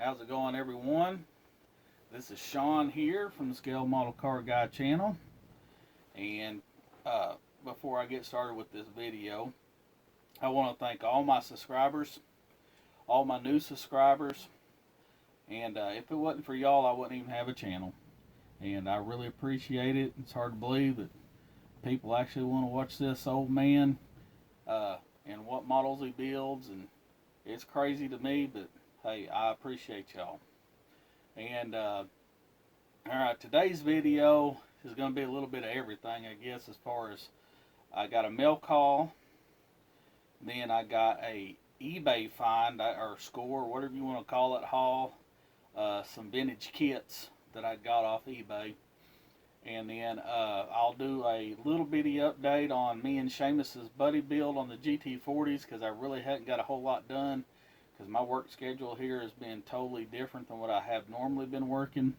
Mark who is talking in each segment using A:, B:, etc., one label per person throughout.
A: How's it going, everyone? This is Sean here from the Scale Model Car Guy channel. And before I get started with this video, I want to thank all my subscribers, all my new subscribers. And if it wasn't for y'all, I wouldn't even have a channel. And I really appreciate it. It's hard to believe that people actually want to watch this old man and what models he builds. And it's crazy to me, but hey, I appreciate y'all. And alright, today's video is going to be a little bit of everything, I guess, as far as I got a mail call, then I got a eBay find, or score, whatever you want to call it, haul, some vintage kits that I got off eBay. And then I'll do a little bitty update on me and Seamus's buddy build on the GT40s, because I really hadn't got a whole lot done. Because my work schedule here has been totally different than what I have normally been working,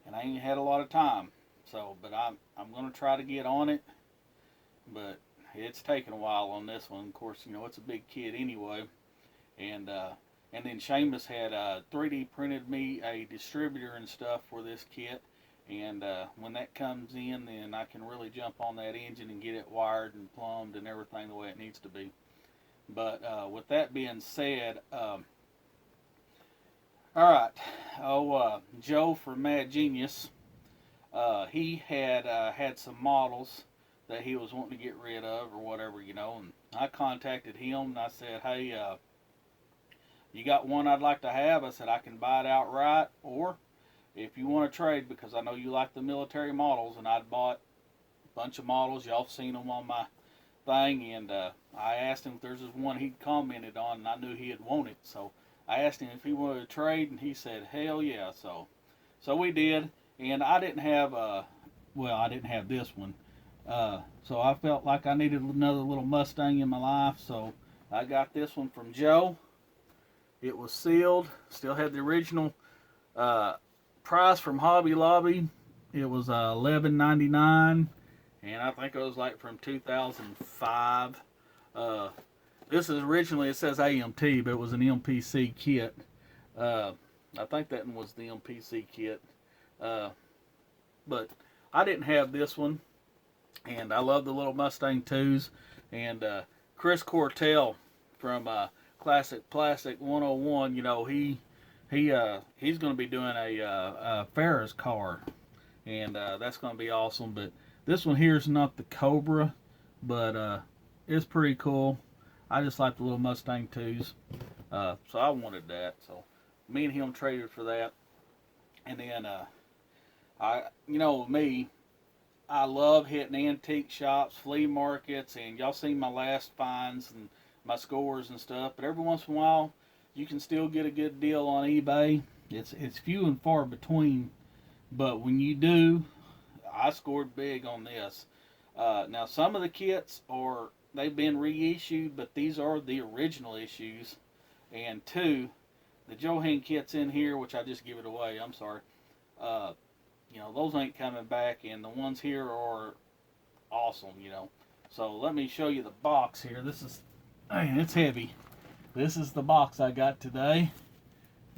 A: and I ain't had a lot of time. So, but I'm going to try to get on it, but it's taken a while on this one. Of course, you know, it's a big kit anyway, and then Seamus had 3D printed me a distributor and stuff for this kit, and when that comes in, then I can really jump on that engine and get it wired and plumbed and everything the way it needs to be. But with that being said, alright, Joe from Mad Genius, he had some models that he was wanting to get rid of or whatever, you know, and I contacted him and I said, hey, you got one I'd like to have? I said, I can buy it outright, or if you want to trade, because I know you like the military models, and I'd bought a bunch of models, y'all seen them on my thing, and I asked him if there's one he'd commented on, and I knew he'd want it, so I asked him if he wanted to trade, and he said hell yeah. So we did, and I didn't have I didn't have this one, so I felt like I needed another little Mustang in my life, so I got this one from Joe. It was sealed, still had the original price from Hobby Lobby. It was $11.99. And I think it was like from 2005. This is originally, it says AMT, but it was an MPC kit. I think that one was the MPC kit. But I didn't have this one. And I love the little Mustang 2s. And Chris Cortell from Classic Plastic 101, you know, he's going to be doing a Ferris car. And that's going to be awesome. But this one here is not the Cobra, but it's pretty cool. I just like the little Mustang 2s, so I wanted that. So me and him traded for that. And then you know me, I love hitting antique shops, flea markets, and y'all seen my last finds and my scores and stuff. But every once in a while, you can still get a good deal on eBay. It's few and far between, but when you do, I scored big on this. Now some of the kits they've been reissued, but these are the original issues. And two, the Johan kits in here, which I just give it away, I'm sorry. You know, those ain't coming back, and the ones here are awesome, you know. So let me show you the box here. This is, man, it's heavy. This is the box I got today.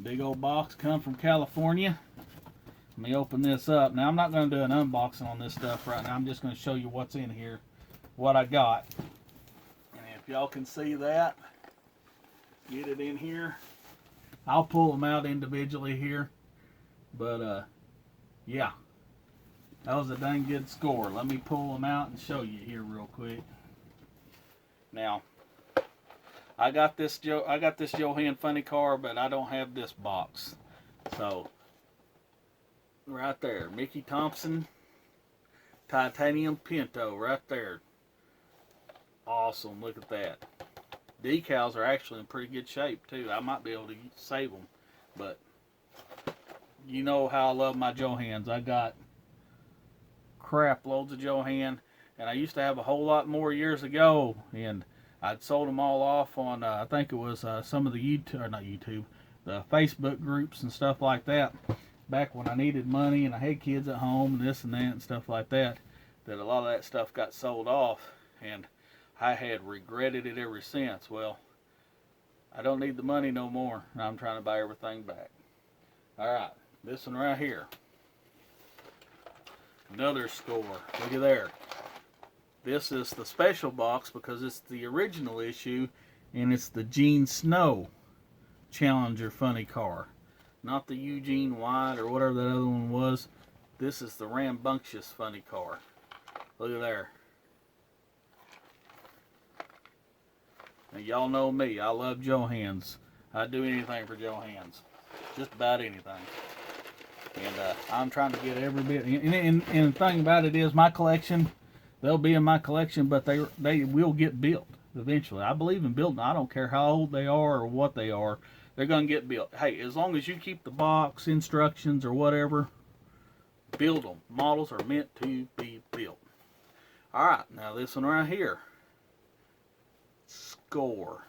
A: Big old box, come from California. Let me open this up. Now, I'm not going to do an unboxing on this stuff right now. I'm just going to show you what's in here, what I got. And if y'all can see that, get it in here. I'll pull them out individually here. But, yeah. That was a dang good score. Let me pull them out and show you here real quick. Now, I got this Johan funny car, but I don't have this box. So, right there, Mickey Thompson titanium Pinto right there. Awesome, look at that. Decals are actually in pretty good shape too. I might be able to save them, but you know how I love my JOHANs. I got crap loads of JOHAN, and I used to have a whole lot more years ago, and I'd sold them all off on I think it was some of the YouTube, or not YouTube, the Facebook groups and stuff like that. Back when I needed money and I had kids at home and this and that and stuff like that, that a lot of that stuff got sold off, and I had regretted it ever since. Well, I don't need the money no more, and I'm trying to buy everything back. Alright, this one right here. Another score. Look at there. This is the special box because it's the original issue, and it's the Gene Snow Challenger funny car. Not the Eugene White or whatever that other one was. This is the rambunctious funny car. Look at there. Now y'all know me. I love JOHANs. I'd do anything for JOHANs. Just about anything. And I'm trying to get every bit. And the thing about it is my collection, they'll be in my collection, but they will get built eventually. I believe in building. I don't care how old they are or what they are. They're going to get built. Hey, as long as you keep the box, instructions, or whatever, build them. Models are meant to be built. Alright, now this one right here. Score.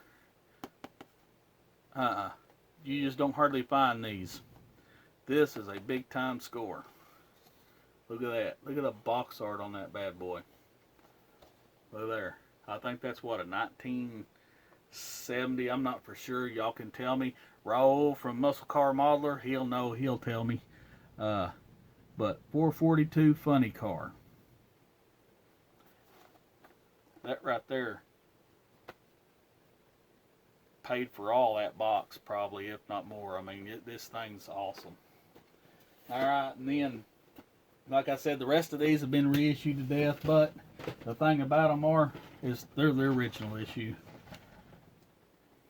A: You just don't hardly find these. This is a big time score. Look at that. Look at the box art on that bad boy. Look there. I think that's what, a 1970. I'm not for sure. Y'all can tell me. Raul from Muscle Car Modeler, he'll know. He'll tell me. But 442 funny car. That right there paid for all that box, probably, if not more. I mean, this thing's awesome. Alright, and then, like I said, the rest of these have been reissued to death, but the thing about them is they're the original issue.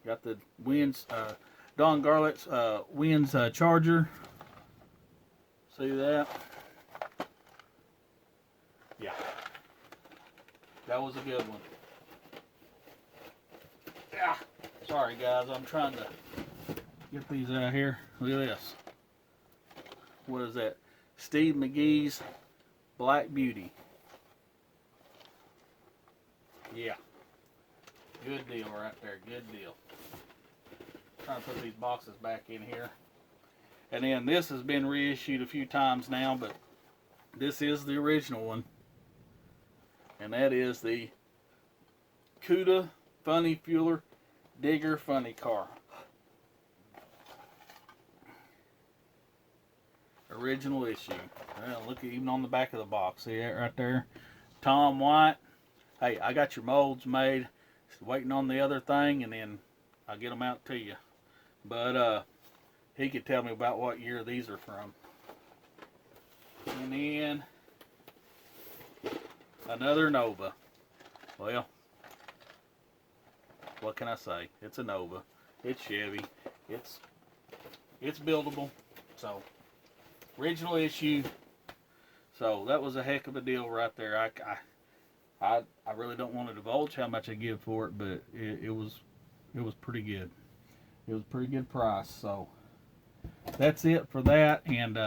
A: Got the Wins, Don Garlett's Wins Charger. See that? Yeah. That was a good one. Yeah. Sorry guys, I'm trying to get these out here. Look at this. What is that? Steve McGee's Black Beauty. Yeah. Good deal right there. Good deal. Trying to put these boxes back in here. And then this has been reissued a few times now, but this is the original one. And that is the Cuda Funny Fueler Digger Funny Car. Original issue. Well, look at even on the back of the box. See that right there? Tom White. Hey, I got your molds made. Just waiting on the other thing, and then I'll get them out to you. But he could tell me about what year these are from. And then another Nova. Well, what can I say? It's a Nova. It's Chevy. It's buildable. So, original issue. So that was a heck of a deal right there. I really don't want to divulge how much I give for it, but it was pretty good. It was a pretty good price. So that's it for that. And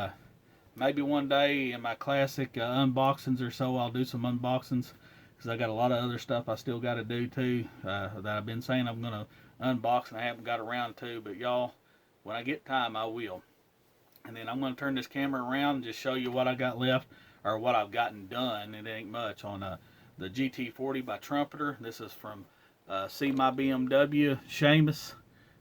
A: maybe one day in my classic unboxings or so, I'll do some unboxings, because I got a lot of other stuff I still got to do too, that I've been saying I'm going to unbox and I haven't got around to. But y'all, when I get time, I will. And then I'm going to turn this camera around and just show you what I got left, or what I've gotten done. It ain't much. On the GT40 by Trumpeter. This is from See My BMW, Seamus.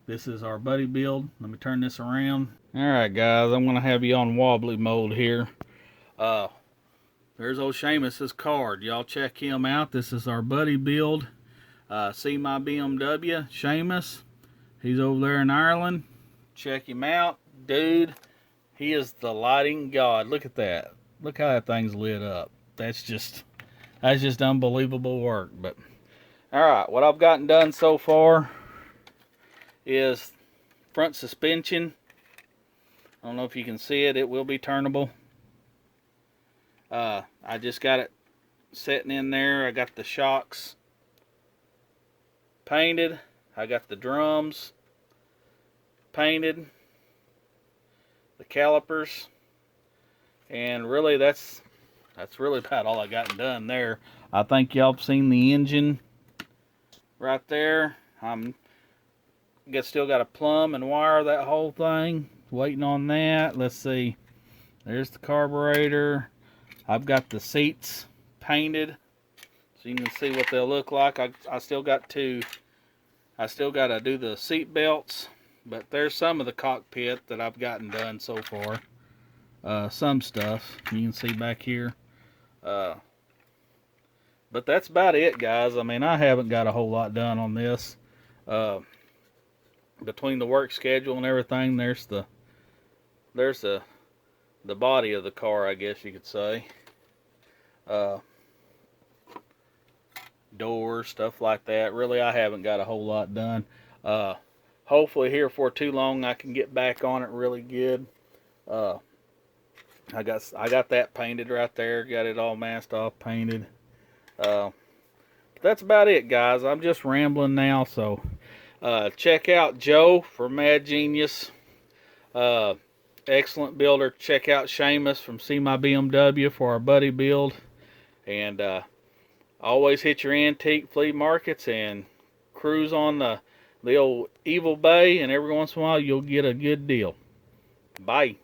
A: This is our buddy build. Let me turn this around. Alright guys, I'm going to have you on wobbly mode here. There's old Seamus's card. Y'all check him out. This is our buddy build. See My BMW, Seamus. He's over there in Ireland. Check him out. Dude, he is the lighting god. Look at that. Look how that thing's lit up. That's just unbelievable work. But alright, what I've gotten done so far is front suspension. I don't know if you can see it. It will be turnable. I just got it sitting in there. I got the shocks painted. I got the drums painted. the calipers, and really that's really about all I got done there. I think y'all have seen the engine right there. Still got to plumb and wire that whole thing. Waiting on that. Let's see. There's the carburetor. I've got the seats painted, so you can see what they'll look like. I still got to do the seat belts, but there's some of the cockpit that I've gotten done so far. Some stuff you can see back here. But that's about it, guys. I mean, I haven't got a whole lot done on this. Between the work schedule and everything, there's the body of the car, I guess you could say. Doors, stuff like that. Really, I haven't got a whole lot done. Hopefully here for too long I can get back on it really good. I got that painted right there. Got it all masked off, painted. That's about it, guys. I'm just rambling now, so check out Joe for Mad Genius. Excellent builder. Check out Seamus from See My BMW for our buddy build. And always hit your antique flea markets and cruise on the old Evil Bay, and every once in a while you'll get a good deal. Bye.